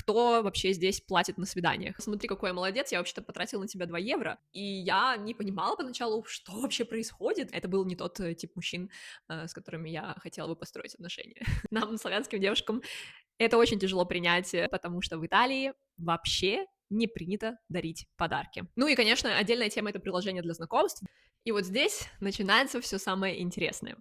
кто вообще здесь платит на свиданиях. Смотри, какой я молодец, я вообще-то потратила на тебя 2 евро, и я не понимала поначалу, что вообще происходит. Это был не тот тип мужчин, с которыми я хотела бы построить отношения. Нам, славянским девушкам, это очень тяжело принять, потому что в Италии вообще не принято дарить подарки. Ну и, конечно, отдельная тема — это приложение для знакомств. И вот здесь начинается все самое интересное.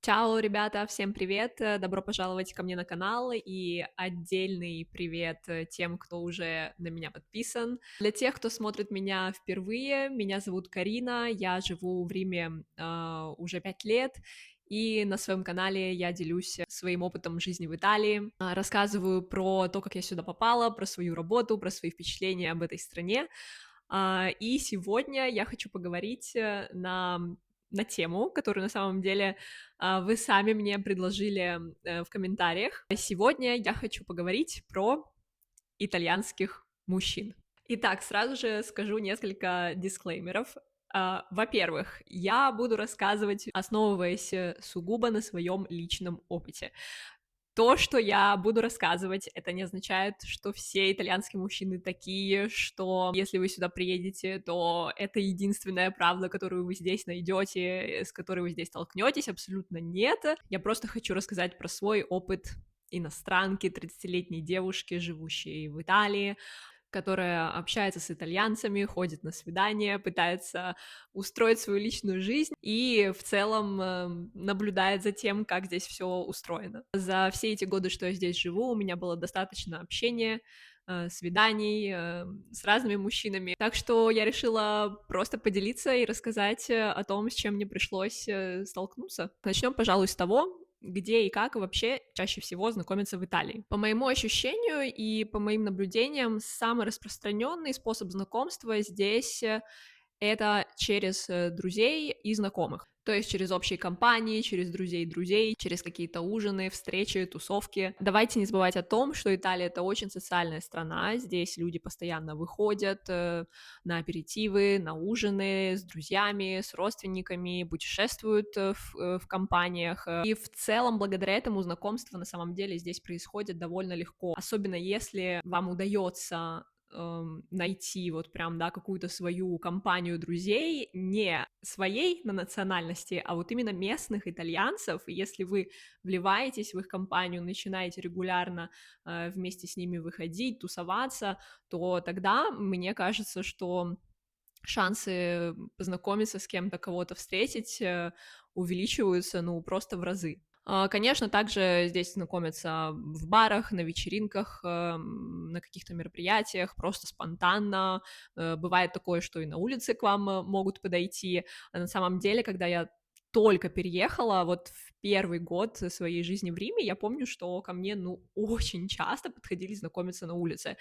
Чао, ребята, всем привет, добро пожаловать ко мне на канал, и отдельный привет тем, кто уже на меня подписан. Для тех, кто смотрит меня впервые, меня зовут Карина, я живу в Риме уже 5 лет, и на своем канале я делюсь своим опытом жизни в Италии, рассказываю про то, как я сюда попала, про свою работу, про свои впечатления об этой стране. И сегодня я хочу поговорить на тему, которую на самом деле вы сами мне предложили в комментариях. Сегодня я хочу поговорить про итальянских мужчин. Итак, сразу же скажу несколько дисклеймеров. Во-первых, я буду рассказывать, основываясь сугубо на своем личном опыте. То, что я буду рассказывать, это не означает, что все итальянские мужчины такие, что если вы сюда приедете, то это единственная правда, которую вы здесь найдете, с которой вы здесь столкнетесь. Абсолютно нет. Я просто хочу рассказать про свой опыт иностранки, 30-летней девушки, живущей в Италии, которая общается с итальянцами, ходит на свидания, пытается устроить свою личную жизнь и в целом наблюдает за тем, как здесь все устроено. За все эти годы, что я здесь живу, у меня было достаточно общения, свиданий с разными мужчинами. Так что я решила просто поделиться и рассказать о том, с чем мне пришлось столкнуться. Начнем, пожалуй, с того, где и как вообще чаще всего знакомятся в Италии. По моему ощущению и по моим наблюдениям, самый распространенный способ знакомства здесь это через друзей и знакомых. То есть через общие компании, через друзей, через какие-то ужины, встречи, тусовки. Давайте не забывать о том, что Италия — это очень социальная страна. Здесь люди постоянно выходят на аперитивы, на ужины с друзьями, с родственниками, путешествуют в компаниях. И в целом, благодаря этому, знакомства на самом деле здесь происходят довольно легко. Особенно если вам удается найти вот прям, да, какую-то свою компанию друзей, не своей на национальности, а вот именно местных итальянцев, и если вы вливаетесь в их компанию, начинаете регулярно вместе с ними выходить, тусоваться, то тогда, мне кажется, что шансы познакомиться с кем-то, кого-то встретить увеличиваются, ну, просто в разы. Конечно, также здесь знакомятся в барах, на вечеринках, на каких-то мероприятиях, просто спонтанно. Бывает такое, что и на улице к вам могут подойти. А на самом деле, когда я только переехала, вот в первый год своей жизни в Риме, я помню, что ко мне, ну, очень часто подходили знакомиться на улице.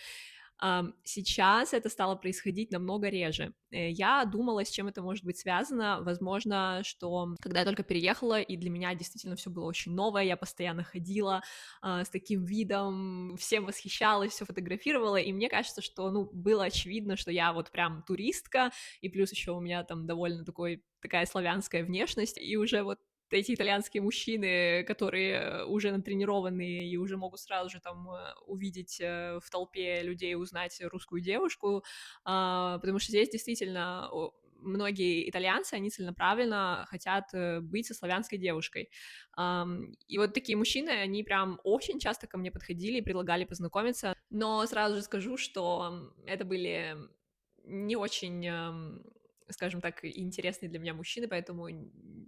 Сейчас это стало происходить намного реже. Я думала, с чем это может быть связано. Возможно, что когда я только переехала, и для меня действительно все было очень новое, я постоянно ходила с таким видом, всем восхищалась, все фотографировала, и мне кажется, что, ну, было очевидно, что я вот прям туристка, и плюс еще у меня там довольно такая славянская внешность, и уже вот эти итальянские мужчины, которые уже натренированные и уже могут сразу же там увидеть в толпе людей, узнать русскую девушку, потому что здесь действительно многие итальянцы, они целенаправленно хотят быть со славянской девушкой. И вот такие мужчины, они прям очень часто ко мне подходили и предлагали познакомиться, но сразу же скажу, что это были не очень скажем так, интересные для меня мужчины, поэтому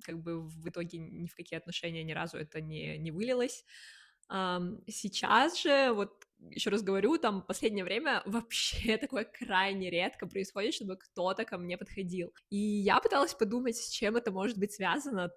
как бы в итоге ни в какие отношения ни разу это не вылилось. Сейчас же, вот еще раз говорю, там в последнее время вообще такое крайне редко происходит, чтобы кто-то ко мне подходил. И я пыталась подумать, с чем это может быть связано.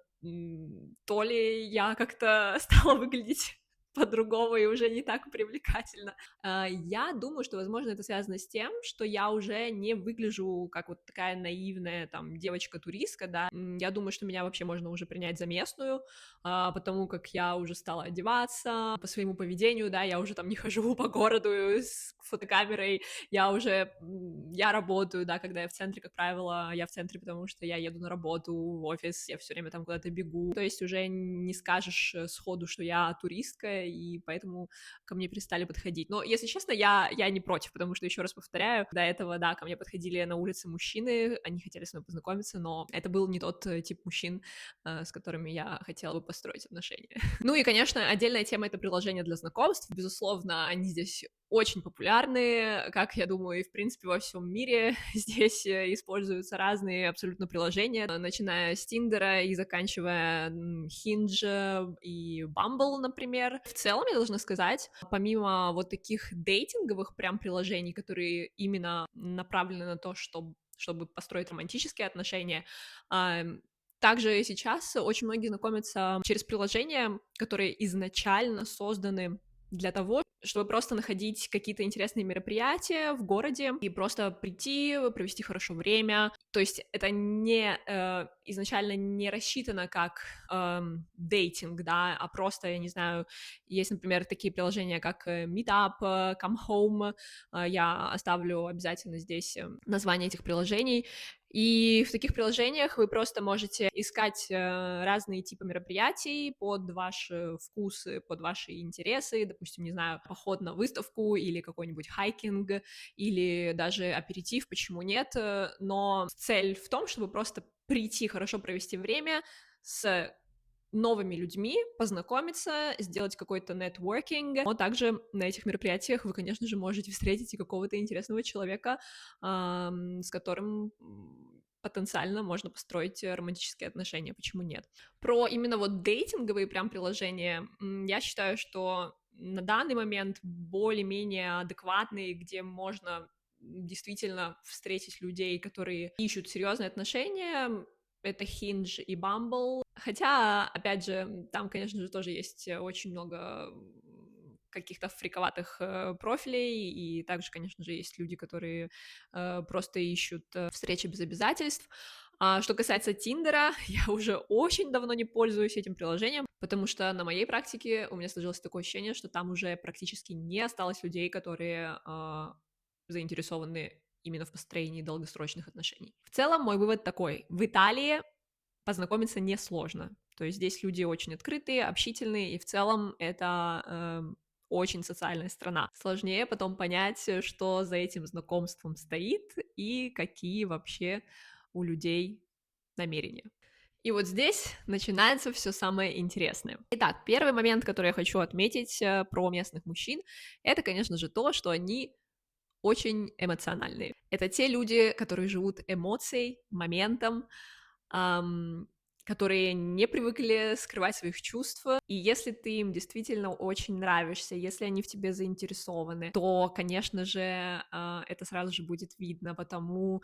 То ли я как-то стала выглядеть по-другому и уже не так привлекательно. Я думаю, что, возможно, это связано с тем, что я уже не выгляжу как вот такая наивная там девочка-туристка, да. Я думаю, что меня вообще можно уже принять за местную, потому как я уже стала одеваться по своему поведению, да, я уже там не хожу по городу с фотокамерой, я работаю, да, когда я в центре, как правило, я в центре, потому что я еду на работу, в офис, я все время там куда-то бегу, то есть уже не скажешь сходу, что я туристка, устали, и поэтому ко мне перестали подходить. Но, если честно, я не против, потому что, еще раз повторяю, до этого, да, ко мне подходили на улице мужчины, они хотели со мной познакомиться, но это был не тот тип мужчин, с которыми я хотела бы построить отношения. Ну и, конечно, отдельная тема — это приложения для знакомств. Безусловно, они здесь очень популярны, как, я думаю, и, в принципе, во всем мире. Здесь используются разные абсолютно приложения, начиная с Тиндера и заканчивая Hinge и Bumble, например. В целом, я должна сказать, помимо вот таких дейтинговых прям приложений, которые именно направлены на то, чтобы построить романтические отношения, также сейчас очень многие знакомятся через приложения, которые изначально созданы для того, чтобы просто находить какие-то интересные мероприятия в городе и просто прийти, провести хорошо время. То есть это не изначально не рассчитано как дейтинг, да, а просто, я не знаю, есть, например, такие приложения, как Meetup, Come Home, я оставлю обязательно здесь название этих приложений. И в таких приложениях вы просто можете искать разные типы мероприятий под ваши вкусы, под ваши интересы, допустим, не знаю, поход на выставку или какой-нибудь хайкинг, или даже аперитив, почему нет, но цель в том, чтобы просто прийти, хорошо провести время с новыми людьми, познакомиться, сделать какой-то нетворкинг, но также на этих мероприятиях вы, конечно же, можете встретить и какого-то интересного человека, с которым потенциально можно построить романтические отношения, почему нет. Про именно вот дейтинговые прям приложения, я считаю, что на данный момент более-менее адекватные, где можно действительно встретить людей, которые ищут серьезные отношения, это Hinge и Bumble. Хотя, опять же, там, конечно же, тоже есть очень много каких-то фриковатых профилей, и также, конечно же, есть люди, которые просто ищут встречи без обязательств. А что касается Тиндера, я уже очень давно не пользуюсь этим приложением, потому что на моей практике у меня сложилось такое ощущение, что там уже практически не осталось людей, которые заинтересованы именно в построении долгосрочных отношений. В целом, мой вывод такой: в Италии познакомиться несложно. То есть здесь люди очень открытые, общительные, и в целом это очень социальная страна. Сложнее потом понять, что за этим знакомством стоит и какие вообще у людей намерения. И вот здесь начинается все самое интересное. Итак, первый момент, который я хочу отметить про местных мужчин, это, конечно же, то, что они очень эмоциональные. Это те люди, которые живут эмоцией, моментом, которые не привыкли скрывать своих чувств, и если ты им действительно очень нравишься, если они в тебе заинтересованы, то, конечно же, это сразу же будет видно, потому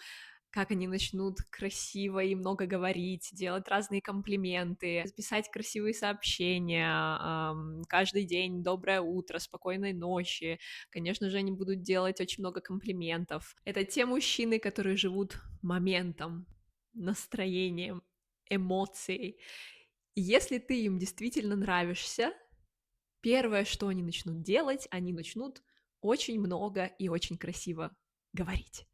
как они начнут красиво и много говорить, делать разные комплименты, писать красивые сообщения, каждый день доброе утро, спокойной ночи. Конечно же, они будут делать очень много комплиментов. Это те мужчины, которые живут моментом, настроением, эмоцией. И если ты им действительно нравишься, первое, что они начнут делать, они начнут очень много и очень красиво говорить.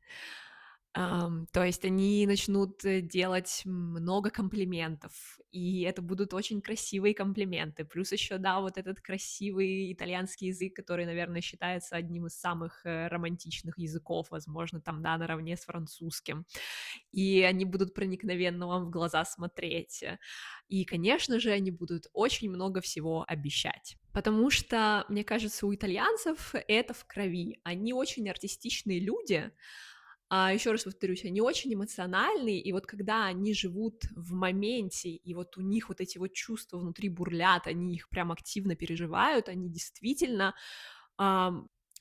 То есть они начнут делать много комплиментов, и это будут очень красивые комплименты. Плюс еще, да, вот этот красивый итальянский язык, который, наверное, считается одним из самых романтичных языков, возможно, там, да, наравне с французским. И они будут проникновенно вам в глаза смотреть. И, конечно же, они будут очень много всего обещать. Потому что, мне кажется, у итальянцев это в крови. Они очень артистичные люди, еще раз повторюсь, они очень эмоциональные, и вот когда они живут в моменте, и вот у них вот эти вот чувства внутри бурлят, они их прям активно переживают, они действительно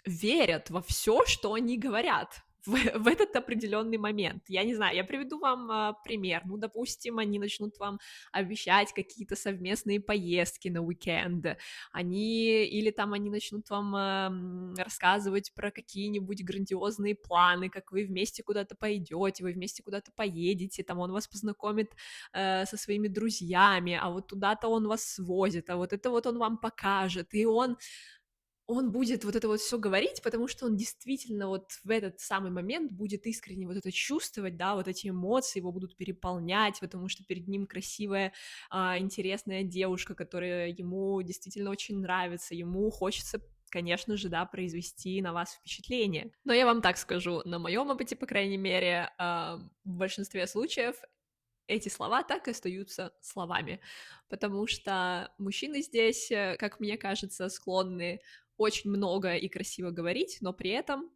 верят во все, что они говорят в этот определенный момент. Я не знаю, я приведу вам пример. Ну, допустим, они начнут вам обещать какие-то совместные поездки на уикенд, или там они начнут вам рассказывать про какие-нибудь грандиозные планы, как вы вместе куда-то пойдете, вы вместе куда-то поедете, там он вас познакомит со своими друзьями, а вот туда-то он вас свозит, а вот это вот он вам покажет, и он будет вот это вот все говорить, потому что он действительно вот в этот самый момент будет искренне вот это чувствовать, да, вот эти эмоции его будут переполнять, потому что перед ним красивая, интересная девушка, которая ему действительно очень нравится, ему хочется, конечно же, да, произвести на вас впечатление. Но я вам так скажу, на моем опыте, по крайней мере, в большинстве случаев эти слова так и остаются словами, потому что мужчины здесь, как мне кажется, склонны очень много и красиво говорить, но при этом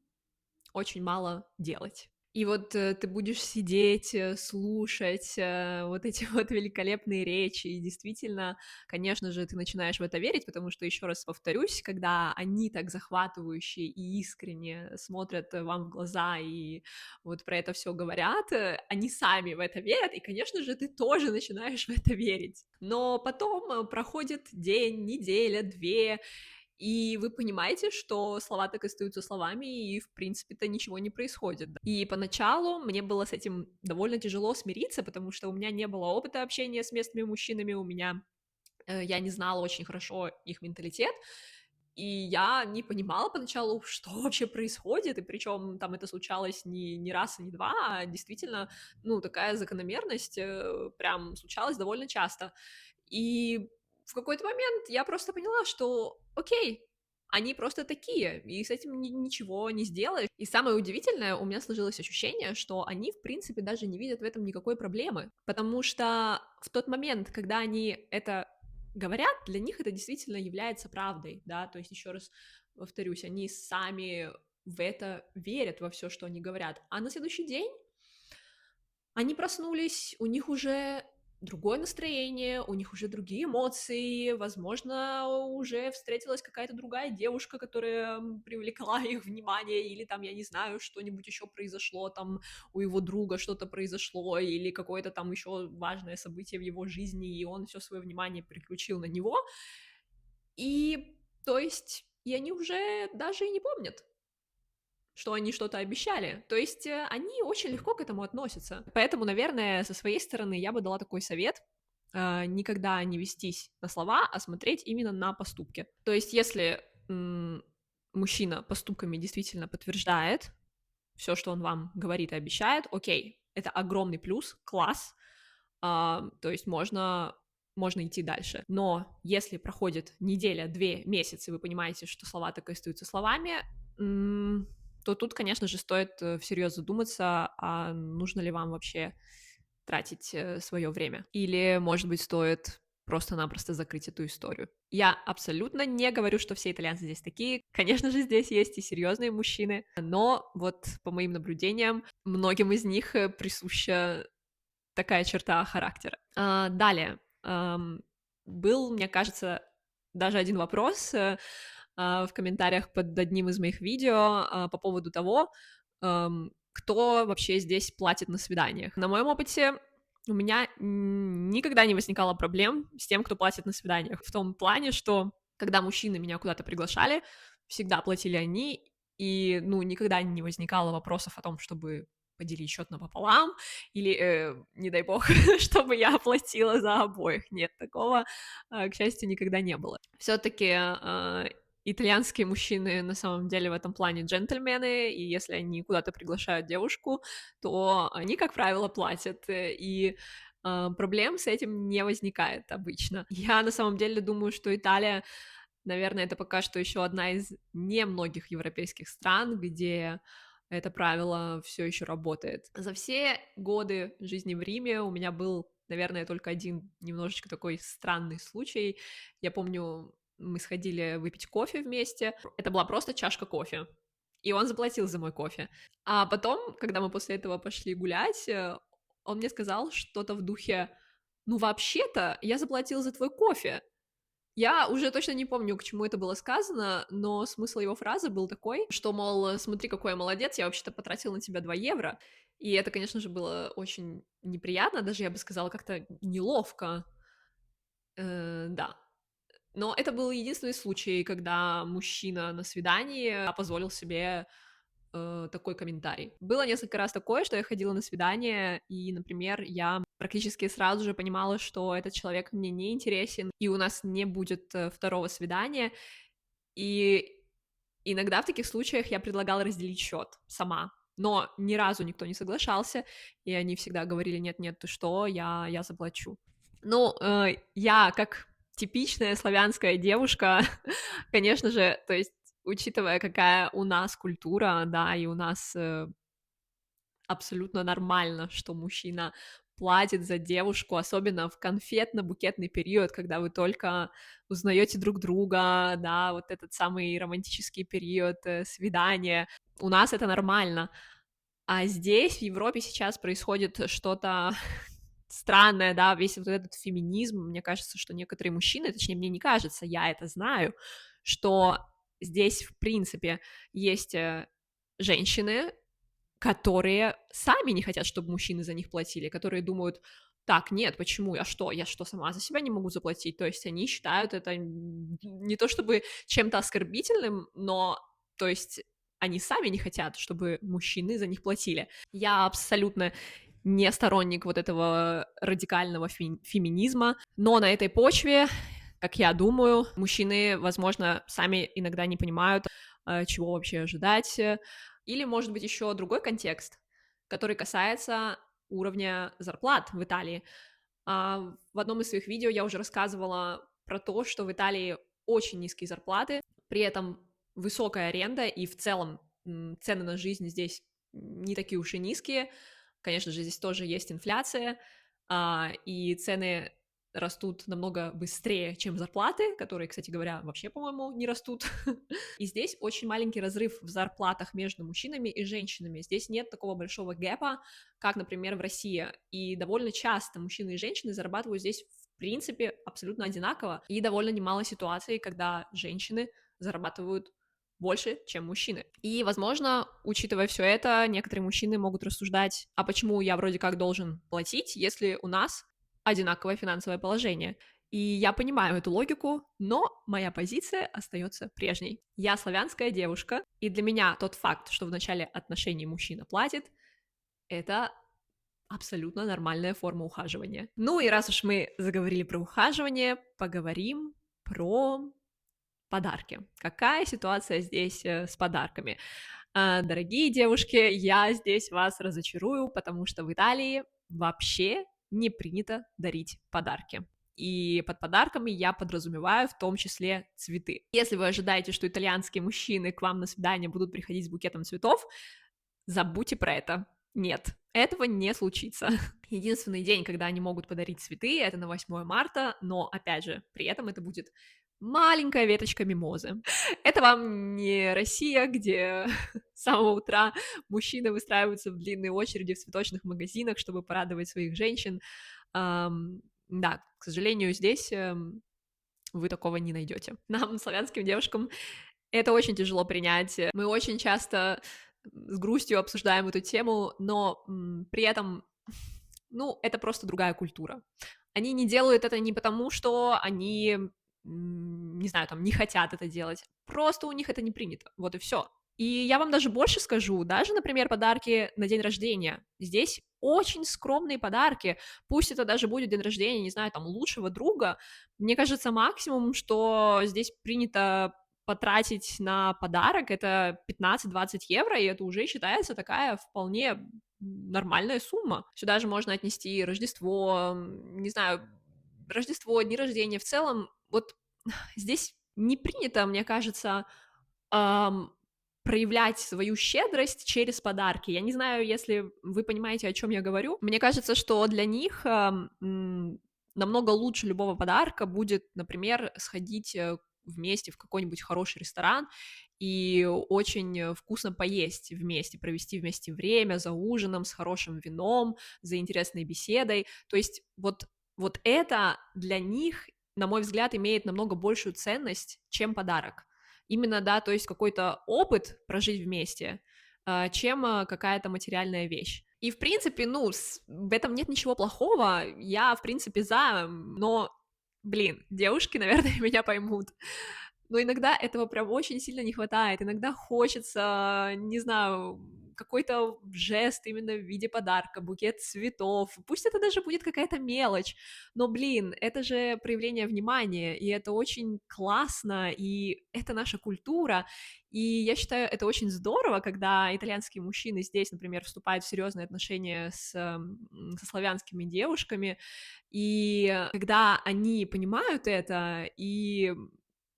очень мало делать. И вот ты будешь сидеть, слушать вот эти вот великолепные речи, и действительно, конечно же, ты начинаешь в это верить, потому что, еще раз повторюсь, когда они так захватывающие и искренне смотрят вам в глаза и вот про это все говорят, они сами в это верят, и, конечно же, ты тоже начинаешь в это верить. Но потом проходит день, неделя, две, и вы понимаете, что слова так и остаются словами, и, в принципе-то, ничего не происходит. И поначалу мне было с этим довольно тяжело смириться, потому что у меня не было опыта общения с местными мужчинами, я не знала очень хорошо их менталитет, и я не понимала поначалу, что вообще происходит, и причем там это случалось не раз и не два, а действительно, ну, такая закономерность прям случалась довольно часто. И в какой-то момент я просто поняла, что окей, они просто такие, и с этим ничего не сделаешь. И самое удивительное, у меня сложилось ощущение, что они, в принципе, даже не видят в этом никакой проблемы, потому что в тот момент, когда они это говорят, для них это действительно является правдой, да, то есть, еще раз повторюсь, они сами в это верят, во все, что они говорят, а на следующий день они проснулись, у них уже другое настроение, у них уже другие эмоции, возможно, уже встретилась какая-то другая девушка, которая привлекла их внимание, или там, я не знаю, что-нибудь еще произошло, там у его друга что-то произошло, или какое-то там еще важное событие в его жизни, и он все свое внимание переключил на него, и, то есть, и они уже даже и не помнят, что они что-то обещали. То есть они очень легко к этому относятся. Поэтому, наверное, со своей стороны я бы дала такой совет: никогда не вестись на слова, а смотреть именно на поступки. То есть если мужчина поступками действительно подтверждает все, что он вам говорит и обещает, окей, это огромный плюс, класс, то есть можно идти дальше. Но если проходит неделя, 2 месяца, и вы понимаете, что слова так и остаются словами, то тут, конечно же, стоит всерьез задуматься, а нужно ли вам вообще тратить свое время. Или, может быть, стоит просто-напросто закрыть эту историю. Я абсолютно не говорю, что все итальянцы здесь такие. Конечно же, здесь есть и серьезные мужчины, но вот по моим наблюдениям, многим из них присуща такая черта характера. Далее. Был, мне кажется, даже один вопрос в комментариях под одним из моих видео по поводу того, кто вообще здесь платит на свиданиях. На моем опыте у меня никогда не возникало проблем с тем, кто платит на свиданиях. В том плане, что когда мужчины меня куда-то приглашали, всегда платили они, и, ну, никогда не возникало вопросов о том, чтобы поделить счет напополам, или, не дай бог, чтобы я оплатила за обоих. Нет, такого, к счастью, никогда не было. Все-таки итальянские мужчины на самом деле в этом плане джентльмены, и если они куда-то приглашают девушку, то они, как правило, платят, и проблем с этим не возникает обычно. Я на самом деле думаю, что Италия, наверное, это пока что еще одна из немногих европейских стран, где это правило все еще работает. За все годы жизни в Риме у меня был, наверное, только один немножечко такой странный случай. Я помню, мы сходили выпить кофе вместе. Это была просто чашка кофе. И он заплатил за мой кофе. А потом, когда мы после этого пошли гулять, он мне сказал что-то в духе: ну, вообще-то, я заплатил за твой кофе. Я уже точно не помню, к чему это было сказано, но смысл его фразы был такой, что, мол, смотри, какой я молодец, я вообще-то потратил на тебя 2 евро. И это, конечно же, было очень неприятно, даже, я бы сказала, как-то неловко. Да. Но это был единственный случай, когда мужчина на свидании позволил себе такой комментарий. Было несколько раз такое, что я ходила на свидание, и, например, я практически сразу же понимала, что этот человек мне не интересен, и у нас не будет второго свидания, и Иногда в таких случаях я предлагала разделить счет сама, но ни разу никто не соглашался, и они всегда говорили: нет-нет, ты что, я заплачу. Ну, я как типичная славянская девушка, конечно же, то есть, учитывая, какая у нас культура, да, и у нас абсолютно нормально, что мужчина платит за девушку, особенно в конфетно-букетный период, когда вы только узнаете друг друга, да, вот этот самый романтический период, свидания. У нас это нормально. А здесь, в Европе, сейчас происходит что-то странное, да, весь вот этот феминизм. Мне кажется, что некоторые мужчины, точнее, мне не кажется, я это знаю, что здесь, в принципе, есть женщины, которые сами не хотят, чтобы мужчины за них платили, которые думают: так, нет, почему, я что, сама за себя не могу заплатить? То есть они считают это не то чтобы чем-то оскорбительным, но, то есть, они сами не хотят, чтобы мужчины за них платили. Я абсолютно не сторонник вот этого радикального феминизма, но на этой почве, как я думаю, мужчины, возможно, сами иногда не понимают, чего вообще ожидать. Или, может быть, еще другой контекст, который касается уровня зарплат в Италии. В одном из своих видео я уже рассказывала про то, что в Италии очень низкие зарплаты, при этом высокая аренда, и в целом цены на жизнь здесь не такие уж и низкие. Конечно же, здесь тоже есть инфляция, и цены растут намного быстрее, чем зарплаты, которые, кстати говоря, вообще, по-моему, не растут. И здесь очень маленький разрыв в зарплатах между мужчинами и женщинами. Здесь нет такого большого гэпа, как, например, в России. И довольно часто мужчины и женщины зарабатывают здесь, в принципе, абсолютно одинаково. И довольно немало ситуаций, когда женщины зарабатывают больше, чем мужчины. И, возможно, учитывая все это, некоторые мужчины могут рассуждать: а почему я вроде как должен платить, если у нас одинаковое финансовое положение? И я понимаю эту логику, но моя позиция остается прежней. Я славянская девушка, и для меня тот факт, что в начале отношений мужчина платит, это абсолютно нормальная форма ухаживания. Ну и раз уж мы заговорили про ухаживание, поговорим про подарки. Какая ситуация здесь с подарками? Дорогие девушки, я здесь вас разочарую, потому что в Италии вообще не принято дарить подарки. И под подарками я подразумеваю в том числе цветы. Если вы ожидаете, что итальянские мужчины к вам на свидание будут приходить с букетом цветов, забудьте про это. Нет, этого не случится. Единственный день, когда они могут подарить цветы, это на 8 марта, но, опять же, при этом это будет маленькая веточка мимозы. Это вам не Россия, где с самого утра мужчины выстраиваются в длинные очереди в цветочных магазинах, чтобы порадовать своих женщин. Да, к сожалению, здесь вы такого не найдете. Нам, славянским девушкам, это очень тяжело принять. Мы очень часто с грустью обсуждаем эту тему, но при этом, ну, это просто другая культура. Они не делают это не потому, что они, не знаю, там, не хотят это делать, просто у них это не принято, вот и все. И я вам даже больше скажу, даже, например, подарки на день рождения. Здесь очень скромные подарки, пусть это даже будет день рождения, не знаю, там, лучшего друга. Мне кажется, максимум, что здесь принято потратить на подарок, это 15-20 евро, и это уже считается такая вполне нормальная сумма. Сюда же можно отнести Рождество, не знаю, Рождество, дни рождения. В целом, вот здесь не принято, мне кажется, ам, проявлять свою щедрость через подарки. Я не знаю, если вы понимаете, о чем я говорю. Мне кажется, что для них намного лучше любого подарка будет, например, сходить вместе в какой-нибудь хороший ресторан и очень вкусно поесть вместе, провести вместе время за ужином с хорошим вином, за интересной беседой. То есть вот это для них, на мой взгляд, имеет намного большую ценность, чем подарок. Именно, да, то есть какой-то опыт прожить вместе, чем какая-то материальная вещь. И, в принципе, ну, в этом нет ничего плохого, я, в принципе, за, но, блин, девушки, наверное, меня поймут. Но иногда этого прям очень сильно не хватает, иногда хочется, не знаю, какой-то жест именно в виде подарка, букет цветов, пусть это даже будет какая-то мелочь, но, блин, это же проявление внимания, и это очень классно, и это наша культура, и я считаю, это очень здорово, когда итальянские мужчины здесь, например, вступают в серьезные отношения со славянскими девушками, и когда они понимают это и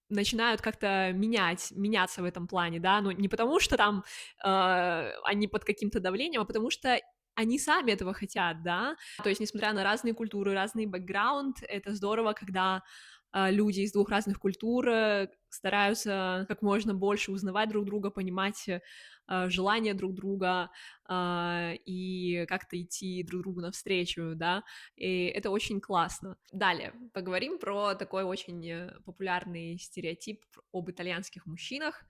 начинают как-то меняться в этом плане, да, ну, не потому что там они под каким-то давлением, а потому что они сами этого хотят, да, то есть, несмотря на разные культуры, разный бэкграунд, это здорово, когда люди из двух разных культур стараются как можно больше узнавать друг друга, понимать желания друг друга и как-то идти друг другу навстречу, да, и это очень классно. Далее, поговорим про такой очень популярный стереотип об итальянских мужчинах.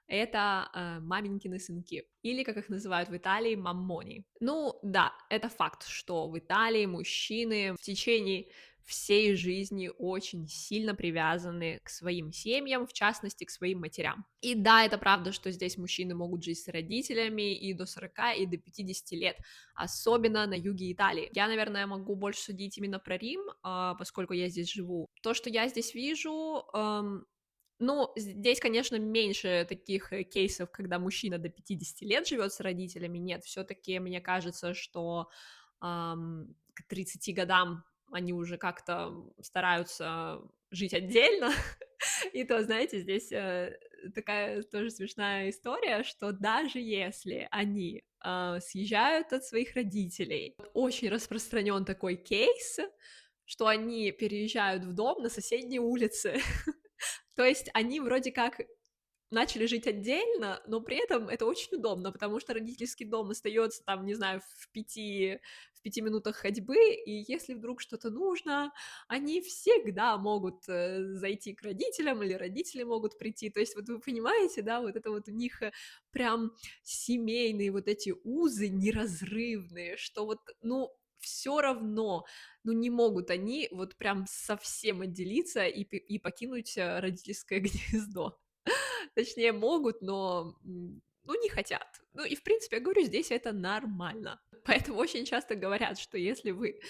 Это маменькины сынки, или, как их называют в Италии, маммони. Ну, да, это факт, что в Италии мужчины в течение всей жизни очень сильно привязаны к своим семьям, в частности, к своим матерям. И да, это правда, что здесь мужчины могут жить с родителями и до 40, и до 50 лет, особенно на юге Италии. Я, наверное, могу больше судить именно про Рим, поскольку я здесь живу. То, что я здесь вижу, ну, здесь, конечно, меньше таких кейсов, когда мужчина до 50 лет живет с родителями. Нет, все-таки мне кажется, что к 30 годам они уже как-то стараются жить отдельно. И то, знаете, здесь такая тоже смешная история, что даже если они съезжают от своих родителей, очень распространен такой кейс, что они переезжают в дом на соседней улице. То есть они вроде как начали жить отдельно, но при этом это очень удобно, потому что родительский дом остается там, не знаю, в пяти минутах ходьбы, и если вдруг что-то нужно, они всегда могут зайти к родителям, или родители могут прийти, то есть вот вы понимаете, да, вот это вот у них прям семейные вот эти узы неразрывные, что вот, ну, все равно, ну, не могут они вот прям совсем отделиться и покинуть родительское гнездо. Точнее, могут, но, ну, не хотят. Ну, и, в принципе, я говорю, здесь это нормально. Поэтому очень часто говорят, что если вы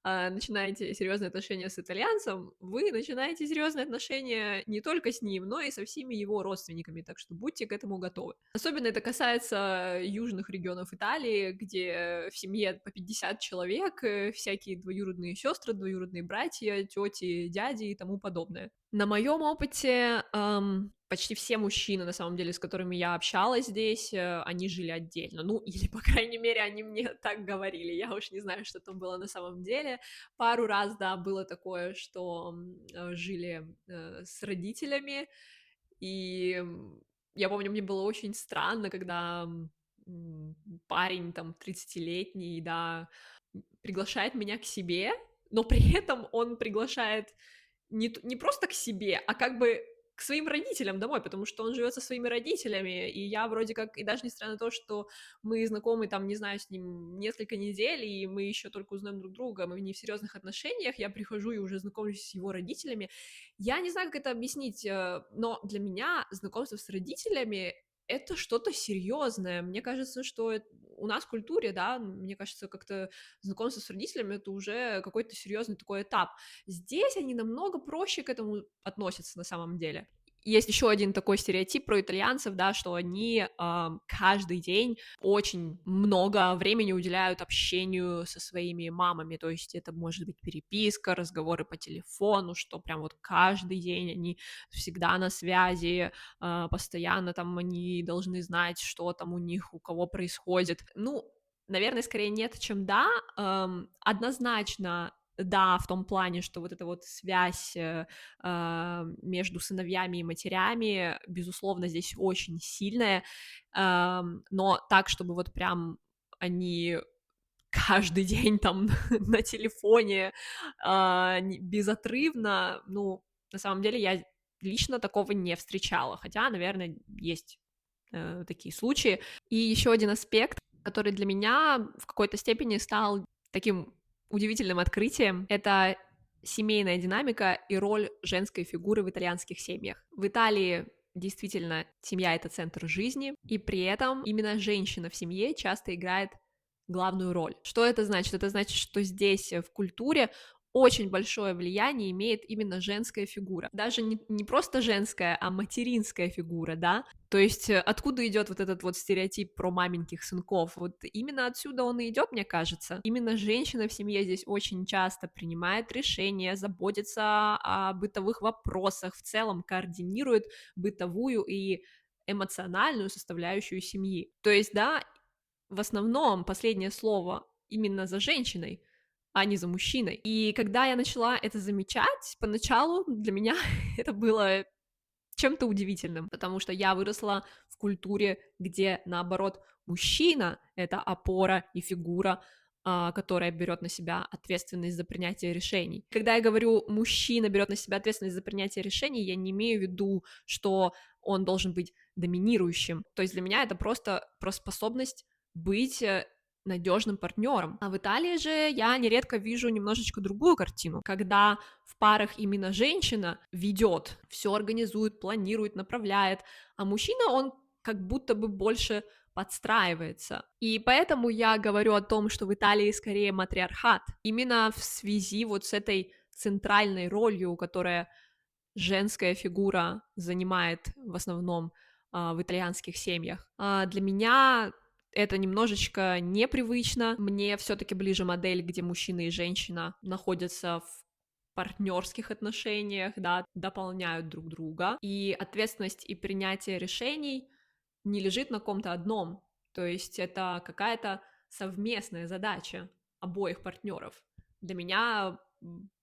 начинаете серьезные отношения с итальянцем, вы начинаете серьезные отношения не только с ним, но и со всеми его родственниками, так что будьте к этому готовы. Особенно это касается южных регионов Италии, где в семье по 50 человек, всякие двоюродные сестры, двоюродные братья, тети, дяди и тому подобное. На моем опыте почти все мужчины, на самом деле, с которыми я общалась здесь, они жили отдельно. Ну, или, по крайней мере, они мне так говорили. Я уж не знаю, что там было на самом деле. Пару раз, да, было такое, что жили с родителями, и я помню, мне было очень странно, когда парень, там, 30-летний, да, приглашает меня к себе, но при этом он приглашает не просто к себе, а как бы к своим родителям домой, потому что он живет со своими родителями, и я вроде как, и даже несмотря на то, что мы знакомы там, не знаю, с ним несколько недель, и мы еще только узнаем друг друга, мы не в серьезных отношениях, я прихожу и уже знакомлюсь с его родителями, я не знаю, как это объяснить, но для меня знакомство с родителями это что-то серьезное. Мне кажется, что у нас в культуре, да, мне кажется, как-то знакомство с родителями это уже какой-то серьезный такой этап. Здесь они намного проще к этому относятся на самом деле. Есть еще один такой стереотип про итальянцев, да, что они каждый день очень много времени уделяют общению со своими мамами, то есть это может быть переписка, разговоры по телефону, что прям вот каждый день они всегда на связи, постоянно там они должны знать, что там у них, у кого происходит. Ну, наверное, скорее нет, чем да. Однозначно да, в том плане, что вот эта вот связь между сыновьями и матерями, безусловно, здесь очень сильная, но так, чтобы вот прям они каждый день там на телефоне безотрывно, ну, на самом деле я лично такого не встречала, хотя, наверное, есть такие случаи. И еще один аспект, который для меня в какой-то степени стал таким удивительным открытием, это семейная динамика и роль женской фигуры в итальянских семьях. В Италии действительно семья — это центр жизни, и при этом именно женщина в семье часто играет главную роль. Что это значит? Это значит, что здесь в культуре очень большое влияние имеет именно женская фигура. Даже не просто женская, а материнская фигура, да? То есть откуда идет вот этот вот стереотип про маменьких сынков? Вот именно отсюда он и идет, мне кажется. Именно женщина в семье здесь очень часто принимает решения, заботится о бытовых вопросах, в целом координирует бытовую и эмоциональную составляющую семьи. То есть, да, в основном последнее слово именно за женщиной, а не за мужчиной. И когда я начала это замечать, поначалу для меня это было чем-то удивительным, потому что я выросла в культуре, где, наоборот, мужчина — это опора и фигура, которая берет на себя ответственность за принятие решений. Когда я говорю «мужчина берет на себя ответственность за принятие решений», я не имею в виду, что он должен быть доминирующим. То есть для меня это просто про способность быть надежным партнером. А в Италии же я нередко вижу немножечко другую картину, когда в парах именно женщина ведет, все организует, планирует, направляет, а мужчина, он как будто бы больше подстраивается. И поэтому я говорю о том, что в Италии скорее матриархат, именно в связи вот с этой центральной ролью, которая женская фигура занимает в основном в итальянских семьях. Для меня это немножечко непривычно. Мне все-таки ближе модель, где мужчина и женщина находятся в партнерских отношениях, да, дополняют друг друга. И ответственность и принятие решений не лежит на ком-то одном. То есть это какая-то совместная задача обоих партнеров. Для меня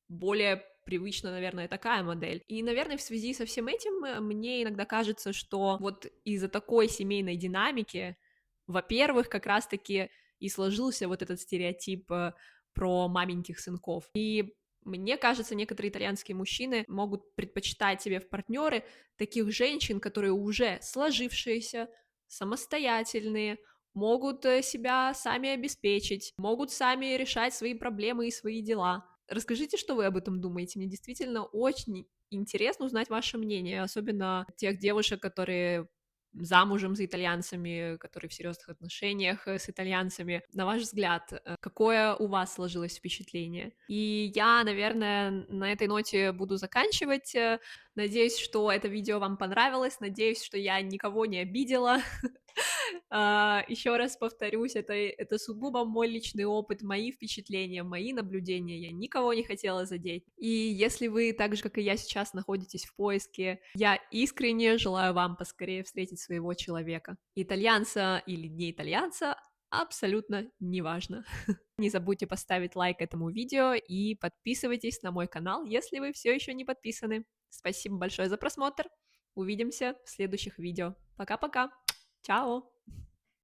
более привычна, наверное, такая модель. И, наверное, в связи со всем этим мне иногда кажется, что вот из-за такой семейной динамики, во-первых, как раз-таки и сложился вот этот стереотип про маменьких сынков. И мне кажется, некоторые итальянские мужчины могут предпочитать себе в партнеры таких женщин, которые уже сложившиеся, самостоятельные, могут себя сами обеспечить, могут сами решать свои проблемы и свои дела. Расскажите, что вы об этом думаете. Мне действительно очень интересно узнать ваше мнение, особенно тех девушек, которые замужем за итальянцами, которые в серьезных отношениях с итальянцами. На ваш взгляд, какое у вас сложилось впечатление? И я, наверное, на этой ноте буду заканчивать. Надеюсь, что это видео вам понравилось, надеюсь, что я никого не обидела. Еще раз повторюсь, это сугубо мой личный опыт, мои впечатления, мои наблюдения, я никого не хотела задеть. И если вы, так же, как и я сейчас, находитесь в поиске, я искренне желаю вам поскорее встретить своего человека. Итальянца или не итальянца, абсолютно неважно. Не забудьте поставить лайк этому видео и подписывайтесь на мой канал, если вы все еще не подписаны. Спасибо большое за просмотр. Увидимся в следующих видео. Пока-пока. Чао!